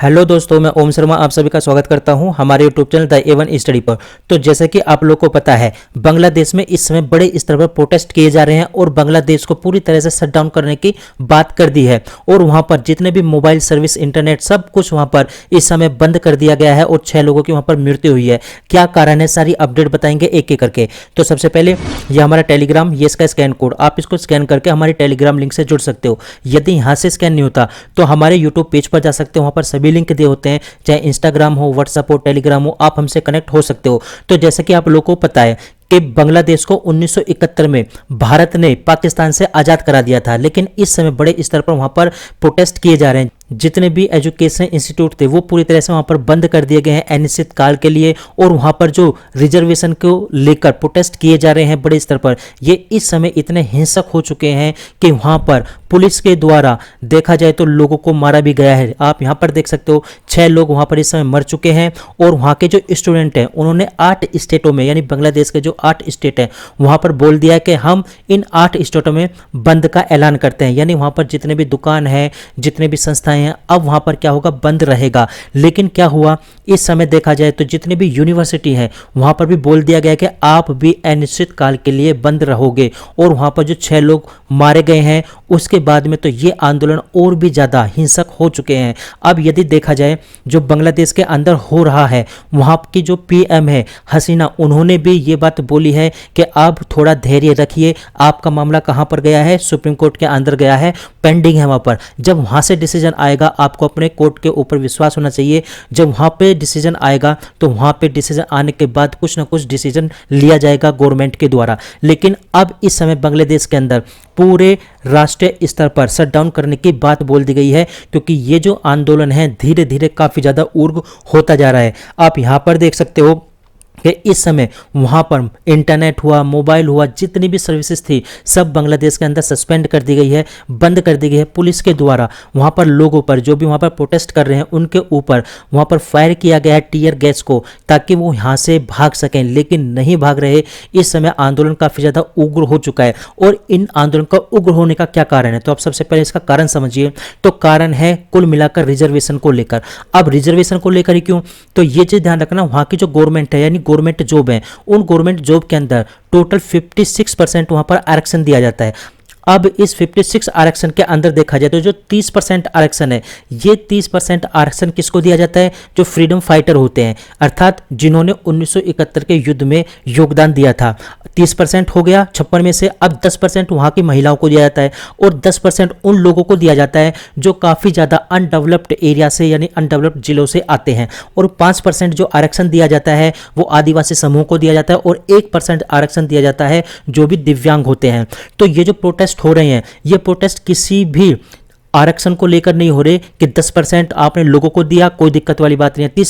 Hello दोस्तों, मैं ओम शर्मा आप सभी का स्वागत करता हूं हमारे YouTube channel the A1 study पर। तो जैसे कि आप लोग को पता है, बांग्लादेश में इस समय बड़े स्तर पर प्रोटेस्ट किए जा रहे हैं और बांग्लादेश को पूरी तरह से शट डाउन करने की बात कर दी है। और वहां पर जितने भी मोबाइल सर्विस, इंटरनेट, सब कुछ वहां पर इस समय बंद कर दिया गया है और 6 लोगों की वहां पर मृत्यु हुई है। क्या कारण है, सारी अपडेट बताएंगे एक एक करके। तो सबसे पहले ये हमारा टेलीग्राम, ये इसका स्कैन कोड, आप इसको स्कैन करके हमारे टेलीग्राम लिंक से जुड़ सकते हो। यदि यहाँ से स्कैन नहीं होता तो हमारे यूट्यूब पेज पर जा सकते हो, वहां पर सभी लिंक दिए होते हैं, चाहे इंस्टाग्राम हो, व्हाट्सएप हो, टेलीग्राम हो, आप हमसे कनेक्ट हो सकते हो। तो जैसे कि आप लोगों को पता है कि बांग्लादेश को 1971 में भारत ने पाकिस्तान से आज़ाद करा दिया था, लेकिन इस समय बड़े स्तर पर वहां पर प्रोटेस्ट किए जा रहे हैं। जितने भी एजुकेशन इंस्टीट्यूट थे वो पूरी तरह से वहां पर बंद कर दिए गए हैं अनिश्चित काल के लिए। और वहां पर जो रिजर्वेशन को लेकर प्रोटेस्ट किए जा रहे हैं बड़े स्तर पर, ये इस समय इतने हिंसक हो चुके हैं कि वहां पर पुलिस के द्वारा देखा जाए तो लोगों को मारा भी गया है। आप यहां पर देख सकते हो 6 लोग वहां पर इस समय मर चुके हैं। और वहां के जो स्टूडेंट हैं उन्होंने 8 स्टेटों में, यानी बांग्लादेश के जो 8 स्टेट हैं वहां पर बोल दिया है कि हम इन 8 स्टेटों में बंद का ऐलान करते हैं। यानी वहां पर जितने भी दुकान है, जितने भी संस्थाएं हैं, अब वहां पर क्या होगा, बंद रहेगा। लेकिन क्या हुआ, इस समय देखा जाए तो जितने भी यूनिवर्सिटी हैं वहां पर भी बोल दिया गया कि आप भी अनिश्चित काल के लिए बंद रहोगे। और वहां पर जो 6 लोग मारे गए हैं उसके बाद में तो ये आंदोलन और भी ज्यादा हिंसक हो चुके हैं। अब यदि देखा जाए जो बांग्लादेश के अंदर हो रहा है, वहां की जो पीएम है हसीना, उन्होंने भी ये बात बोली है कि आप थोड़ा धैर्य रखिए, आपका मामला कहां पर गया है, सुप्रीम कोर्ट के अंदर गया है, पेंडिंग है वहां पर। जब वहां से डिसीजन आएगा, आपको अपने कोर्ट के ऊपर विश्वास होना चाहिए। जब वहां पे डिसीजन आएगा तो वहां पे डिसीजन आने के बाद कुछ ना कुछ डिसीजन लिया जाएगा गवर्नमेंट के द्वारा। लेकिन अब इस समय बांग्लादेश के अंदर पूरे राष्ट्रीय स्तर पर शटडाउन करने की बात बोल दी गई है, क्योंकि ये जो आंदोलन है धीरे धीरे काफी ज्यादा उग्र होता जा रहा है। आप यहां पर देख सकते हो कि इस समय वहां पर इंटरनेट हुआ, मोबाइल हुआ, जितनी भी सर्विसेज थी सब बांग्लादेश के अंदर सस्पेंड कर दी गई है, बंद कर दी गई है पुलिस के द्वारा। वहां पर लोगों पर, जो भी वहां पर प्रोटेस्ट कर रहे हैं उनके ऊपर वहां पर फायर किया गया है टीयर गैस को, ताकि वो यहां से भाग सकें, लेकिन नहीं भाग रहे। इस समय आंदोलन काफी ज्यादा उग्र हो चुका है। और इन आंदोलन का उग्र होने का क्या कारण है, तो आप सबसे पहले इसका कारण समझिए। तो कारण है कुल मिलाकर रिजर्वेशन को लेकर। अब रिजर्वेशन को लेकर ही क्यों, तो ये चीज ध्यान रखना, वहां की जो गवर्नमेंट है, यानी गवर्नमेंट जॉब है, उन गवर्नमेंट जॉब के अंदर टोटल 56% वहां पर आरक्षण दिया जाता है। अब इस 56 आरक्षण के अंदर देखा जाए तो जो 30% आरक्षण है, ये 30% आरक्षण किसको दिया जाता है, जो फ्रीडम फाइटर होते हैं, अर्थात जिन्होंने 1971 के युद्ध में योगदान दिया था। 30% हो गया 56 में से। अब 10% वहां की महिलाओं को दिया जाता है और 10% उन लोगों को दिया जाता है जो काफी ज्यादा अनडेवलप्ड एरिया से, यानी अनडेवलप्ड जिलों से आते हैं। और 5% जो आरक्षण दिया जाता है वो आदिवासी समूह को दिया जाता है। और 1% आरक्षण दिया जाता है जो भी दिव्यांग होते हैं। तो ये जो प्रोटेस्ट हो रहे हैं, ये प्रोटेस्ट किसी भी आरक्षण को लेकर नहीं हो रहे कि 10% आपने लोगों को दिया, कोई दिक्कत वाली बात नहीं है।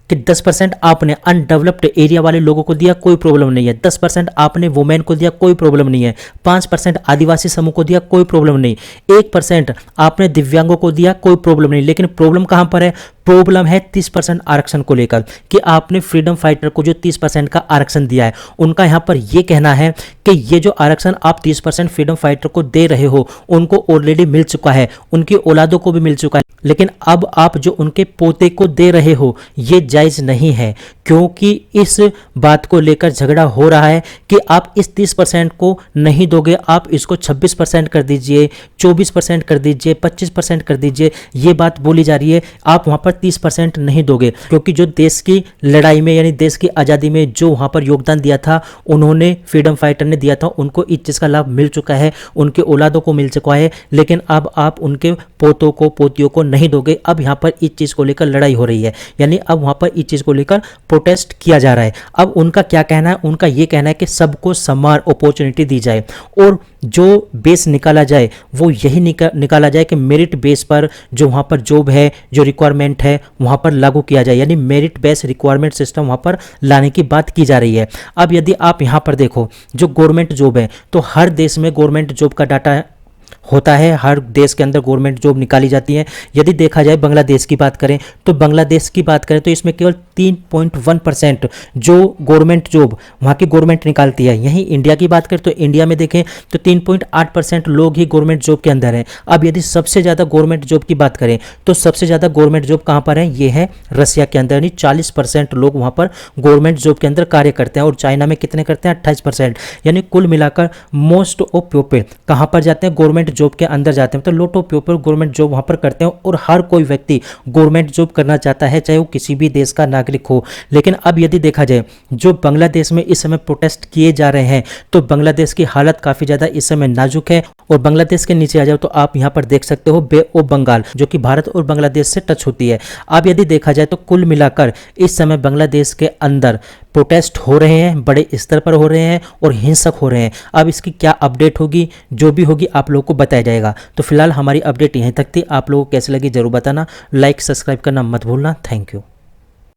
10% आपने अनडेवलप्ड एरिया वाले लोगों को दिया, कोई प्रॉब्लम नहीं है। 10% आपने वुमेन को दिया, कोई प्रॉब्लम नहीं है। 5% आदिवासी समूह को दिया, कोई प्रॉब्लम नहीं। 1% आपने दिव्यांगों को दिया, कोई प्रॉब्लम नहीं। लेकिन प्रॉब्लम कहां पर है, प्रॉब्लम है 30% आरक्षण को लेकर, कि आपने फ्रीडम फाइटर को जो 30% का आरक्षण दिया है, उनका यहां पर यह कहना है कि ये जो आरक्षण आप 30% फ्रीडम फाइटर को दे रहे हो, उनको ऑलरेडी मिल चुका है, उनकी औलादों को भी मिल चुका है, लेकिन अब आप जो उनके पोते को दे रहे हो ये जायज नहीं है। क्योंकि इस बात को लेकर झगड़ा हो रहा है कि आप इस 30% को नहीं दोगे, आप इसको 26% कर दीजिए, 24% कर दीजिए, 25% कर दीजिए, ये बात बोली जा रही है। आप वहां पर 30% नहीं दोगे, क्योंकि जो देश की लड़ाई में, यानी देश की आज़ादी में जो वहां पर योगदान दिया था, उन्होंने, फ्रीडम फाइटर ने दिया था, उनको इस चीज़ का लाभ मिल चुका है, उनके औलादों को मिल चुका है। लेकिन अब आप उनके पोतों को, पोतियों को नहीं दोगे। अब यहाँ पर इस चीज़ को लेकर लड़ाई हो रही है, यानी अब वहाँ पर इस चीज़ को लेकर प्रोटेस्ट किया जा रहा है। अब उनका क्या कहना है, उनका ये कहना है कि सबको समान अपॉर्चुनिटी दी जाए और जो बेस निकाला जाए वो यही निकाला जाए कि मेरिट बेस पर जो वहाँ पर जॉब है, जो रिक्वायरमेंट है, वहाँ पर लागू किया जाए, यानी मेरिट बेस रिक्वायरमेंट सिस्टम वहाँ पर लाने की बात की जा रही है। अब यदि आप यहाँ पर देखो जो गवर्नमेंट जॉब है, तो हर देश में गवर्नमेंट जॉब का डाटा है, होता है, हर देश के अंदर गवर्नमेंट जॉब निकाली जाती है। यदि देखा जाए बांग्लादेश की बात करें तो बांग्लादेश की बात करें तो इसमें केवल 3.1% जो गवर्नमेंट जॉब वहाँ की गवर्नमेंट निकालती है। यहीं इंडिया की बात करें तो इंडिया में देखें तो 3.8% लोग ही गवर्नमेंट जॉब के अंदर हैं। अब यदि सबसे ज़्यादा गवर्नमेंट जॉब की बात करें तो सबसे ज़्यादा गवर्नमेंट जॉब कहाँ पर है, ये है रसिया के अंदर, यानी 40% लोग वहाँ पर गवर्नमेंट जॉब के अंदर कार्य करते हैं। और चाइना में कितने करते हैं, 28%। यानी कुल मिलाकर मोस्ट ऑफ पीपल कहाँ पर जाते हैं, गवर्नमेंट जॉब के अंदर जाते हैं। तो lot of people government job वहाँ पर करते हैं और हर कोई व्यक्ति गवर्नमेंट जॉब करना चाहता है, चाहे वो किसी भी देश का नागरिक हो। लेकिन अब यदि देखा जाए जो बांग्लादेश में इस समय प्रोटेस्ट किए जा रहे हैं तो बांग्लादेश की हालत काफ़ी ज़्यादा इस समय नाजुक है। और बांग्लादेश के नीचे आ जाओ तो आप यहाँ पर देख सकते हो बे ऑफ बंगाल, जो कि भारत और बांग्लादेश से टच होती है। अब यदि देखा जाए तो कुल मिलाकर इस समय बांग्लादेश के अंदर प्रोटेस्ट हो रहे हैं, बड़े स्तर पर हो रहे हैं और हिंसक हो रहे हैं। अब इसकी क्या अपडेट होगी, जो भी होगी आप लोगों को बताया जाएगा। तो फिलहाल हमारी अपडेट यहीं तक थी। आप लोगों को कैसे लगी जरूर बताना, लाइक सब्सक्राइब करना मत भूलना। Thank you.